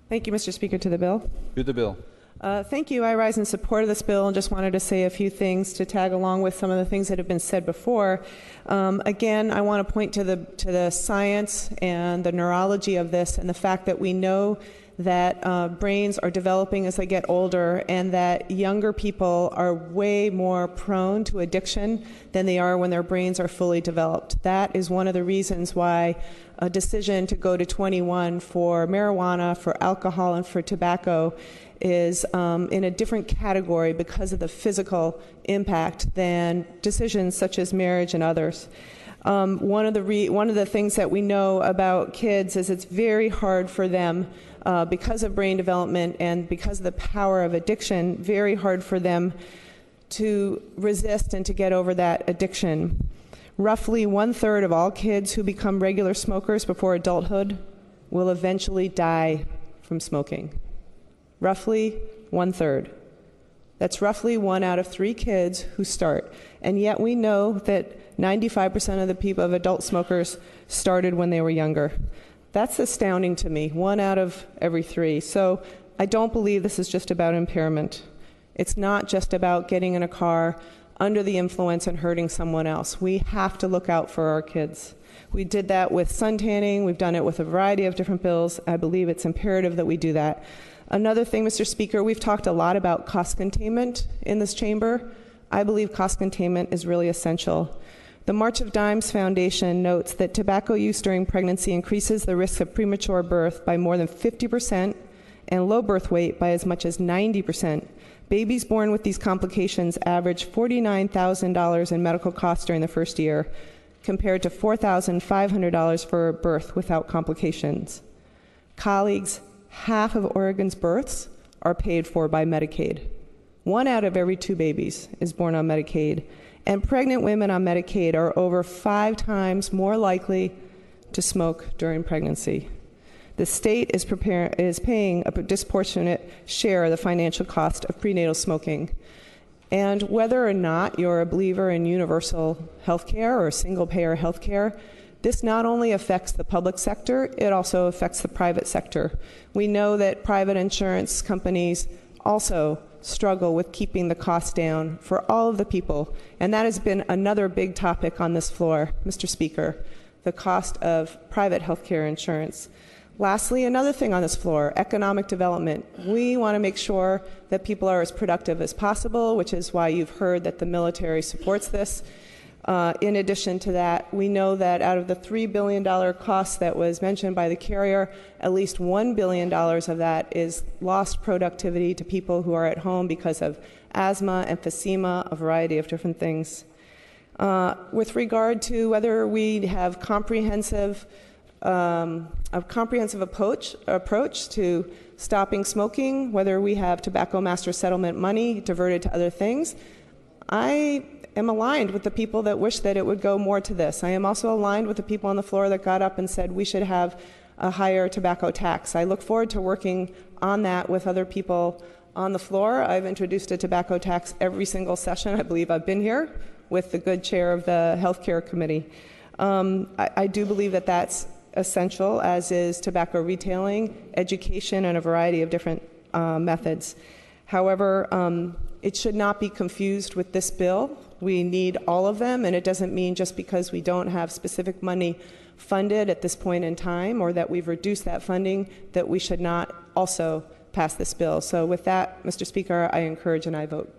Thank you, Mr. Speaker. To the bill. To the bill. Thank you. I rise in support of this bill and just wanted to say a few things to tag along with some of the things that have been said before. Again, I want to point to the science and the neurology of this and the fact that we know that brains are developing as they get older and that younger people are way more prone to addiction than they are when their brains are fully developed. That is one of the reasons why a decision to go to 21 for marijuana, for alcohol, and for tobacco is in a different category because of the physical impact than decisions such as marriage and others. One of the things that we know about kids is it's very hard for them because of brain development and because of the power of addiction, very hard for them to resist and to get over that addiction. Roughly 1/3 of all kids who become regular smokers before adulthood will eventually die from smoking. Roughly 1/3. That's roughly 1 out of 3 kids who start. And yet we know that 95% of the people, of adult smokers, started when they were younger. That's astounding to me, 1 out of every 3. So I don't believe this is just about impairment. It's not just about getting in a car under the influence and hurting someone else. We have to look out for our kids. We did that with suntanning. We've done it with a variety of different bills. I believe it's imperative that we do that. Another thing, Mr. Speaker, we've talked a lot about cost containment in this chamber. I believe cost containment is really essential. The March of Dimes Foundation notes that tobacco use during pregnancy increases the risk of premature birth by more than 50% and low birth weight by as much as 90%. Babies born with these complications average $49,000 in medical costs during the first year, compared to $4,500 for birth without complications. Colleagues, half of Oregon's births are paid for by Medicaid. 1 out of every 2 babies is born on Medicaid, and pregnant women on Medicaid are over 5 times more likely to smoke during pregnancy. The state is paying a disproportionate share of the financial cost of prenatal smoking. And whether or not you're a believer in universal health care or single-payer health care, this not only affects the public sector, it also affects the private sector. We know that private insurance companies also struggle with keeping the costs down for all of the people, and that has been another big topic on this floor, Mr. Speaker, the cost of private health care insurance. Lastly, another thing on this floor, economic development. We want to make sure that people are as productive as possible, which is why you've heard that the military supports this. In addition to that, we know that out of the $3 billion cost that was mentioned by the carrier, at least $1 billion of that is lost productivity to people who are at home because of asthma, emphysema, a variety of different things. With regard to whether we have a comprehensive approach to stopping smoking, whether we have tobacco master settlement money diverted to other things, I am aligned with the people that wish that it would go more to this. I am also aligned with the people on the floor that got up and said we should have a higher tobacco tax. I look forward to working on that with other people on the floor. I've introduced a tobacco tax every single session I believe I've been here with the good chair of the Healthcare Committee. I do believe that that's essential, as is tobacco retailing, education, and a variety of different methods. However, it should not be confused with this bill. We need all of them, and it doesn't mean just because we don't have specific money funded at this point in time or that we've reduced that funding that we should not also pass this bill. So with that, Mr. Speaker, I encourage and I vote.